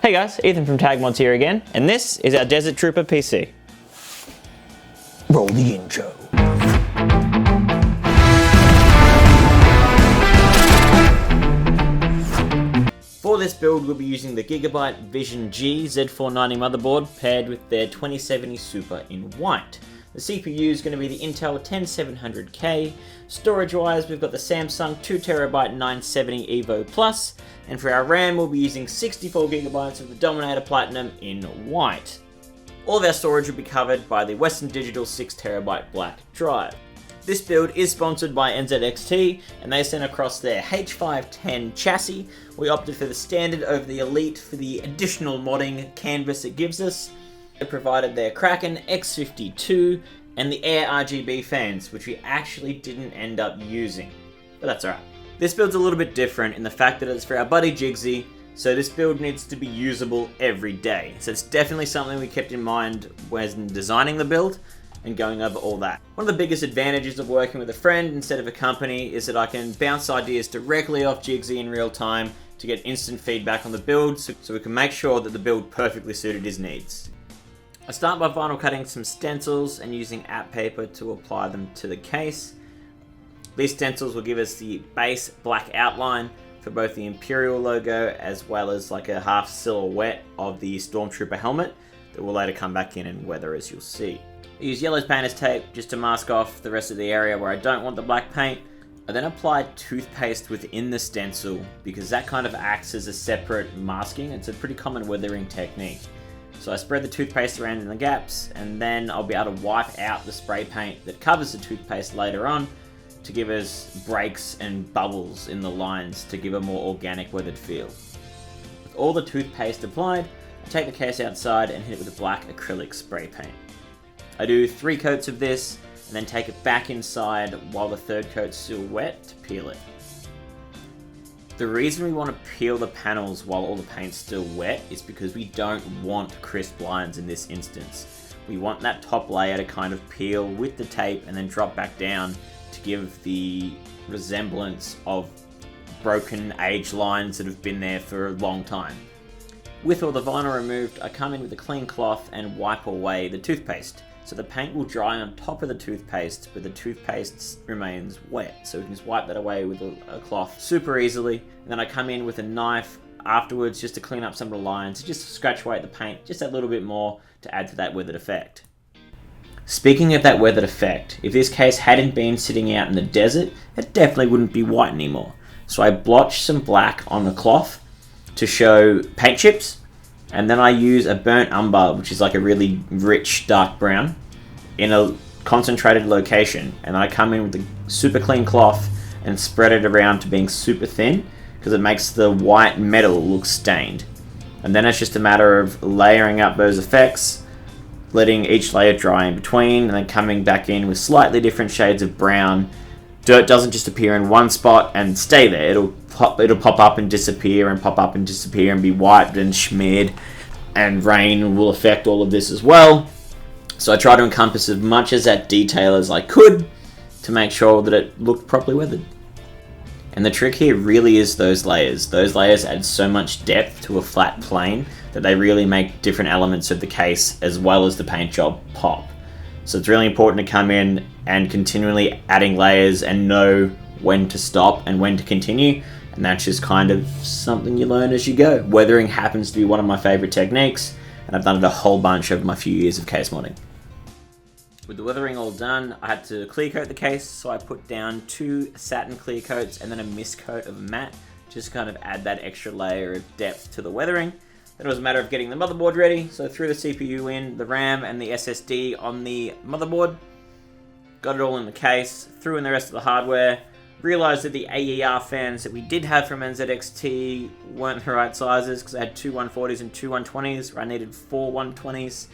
Hey guys, Ethan from Tag Mods here again, and this is our Desert Trooper PC. Roll the intro. For this build, we'll be using the Gigabyte Vision G Z490 motherboard paired with their 2070 Super in white. The CPU is going to be the Intel 10700K. Storage-wise, we've got the Samsung 2TB 970 EVO Plus, and for our RAM, we'll be using 64GB of the Dominator Platinum in white. All of our storage will be covered by the Western Digital 6TB black drive. This build is sponsored by NZXT, and they sent across their H510 chassis. We opted for the standard over the Elite for the additional modding canvas it gives us. They provided their Kraken X52 and the Air RGB fans, which we actually didn't end up using, but that's alright. This build's a little bit different in the fact that it's for our buddy Jigsy, so this build needs to be usable every day. So it's definitely something we kept in mind when designing the build and going over all that. One of the biggest advantages of working with a friend instead of a company is that I can bounce ideas directly off Jigsy in real time to get instant feedback on the build, so we can make sure that the build perfectly suited his needs. I start by vinyl cutting some stencils and using app paper to apply them to the case. These stencils will give us the base black outline for both the Imperial logo as well as like a half silhouette of the Stormtrooper helmet that will later come back in and weather, as you'll see. I use yellow painter's tape just to mask off the rest of the area where I don't want the black paint. I then apply toothpaste within the stencil because that kind of acts as a separate masking. It's a pretty common weathering technique. So I spread the toothpaste around in the gaps, and then I'll be able to wipe out the spray paint that covers the toothpaste later on to give us breaks and bubbles in the lines to give a more organic weathered feel. With all the toothpaste applied, I take the case outside and hit it with a black acrylic spray paint. I do 3 coats of this and then take it back inside while the 3rd coat's still wet to peel it. The reason we want to peel the panels while all the paint's still wet is because we don't want crisp lines in this instance. We want that top layer to kind of peel with the tape and then drop back down to give the resemblance of broken age lines that have been there for a long time. With all the vinyl removed, I come in with a clean cloth and wipe away the toothpaste. So the paint will dry on top of the toothpaste, but the toothpaste remains wet. So we can just wipe that away with a cloth super easily. And then I come in with a knife afterwards just to clean up some of the lines, just to scratch away at the paint just a little bit more to add to that weathered effect. Speaking of that weathered effect, if this case hadn't been sitting out in the desert, it definitely wouldn't be white anymore. So I blotched some black on the cloth to show paint chips. And then I use a burnt umber, which is like a really rich dark brown, in a concentrated location. And I come in with a super clean cloth and spread it around to being super thin because it makes the white metal look stained. And then it's just a matter of layering up those effects, letting each layer dry in between, and then coming back in with slightly different shades of brown. Dirt doesn't just appear in one spot and stay there. It'll pop up and disappear and pop up and disappear and be wiped and smeared, and rain will affect all of this as well. So I try to encompass as much as that detail as I could to make sure that it looked properly weathered. And the trick here really is those layers. Those layers add so much depth to a flat plane that they really make different elements of the case as well as the paint job pop. So it's really important to come in and continually adding layers and know when to stop and when to continue. And that's just kind of something you learn as you go. Weathering happens to be one of my favorite techniques, and I've done it a whole bunch over my few years of case modding. With the weathering all done, I had to clear coat the case, so I put down 2 satin clear coats and then a mist coat of matte, just to kind of add that extra layer of depth to the weathering. Then it was a matter of getting the motherboard ready, so I threw the CPU in, the RAM and the SSD on the motherboard, got it all in the case, threw in the rest of the hardware, realised that the AER fans that we did have from NZXT weren't the right sizes because I had 2 140s and 2 120s where I needed 4 120s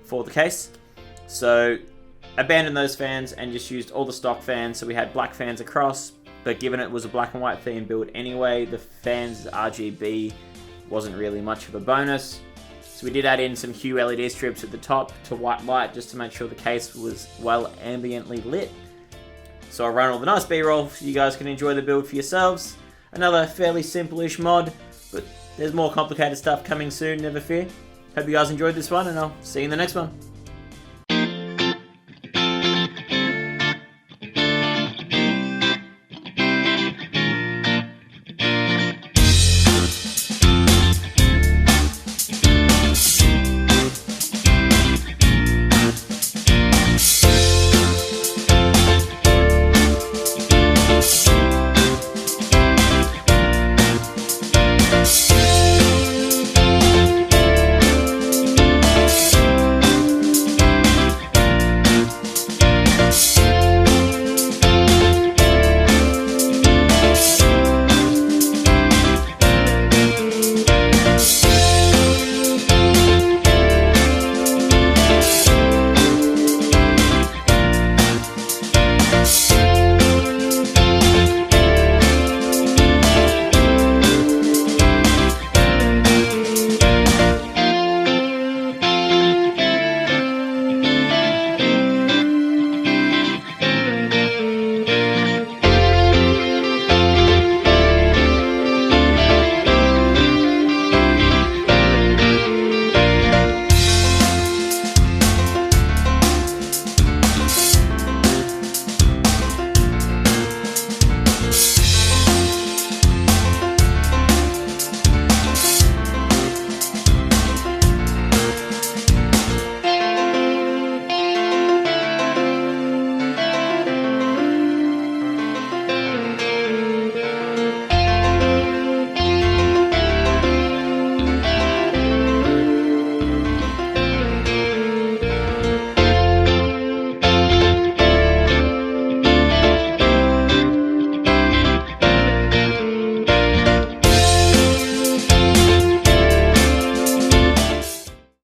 for the case. So abandoned those fans and just used all the stock fans. So we had black fans across, but given it was a black and white theme build anyway, the fans RGB wasn't really much of a bonus. So we did add in some Hue LED strips at the top to white light just to make sure the case was well ambiently lit. So I run all the nice B-roll so you guys can enjoy the build for yourselves. Another fairly simple-ish mod, but There's more complicated stuff coming soon, never fear. Hope you guys enjoyed this one, and I'll see you in the next one.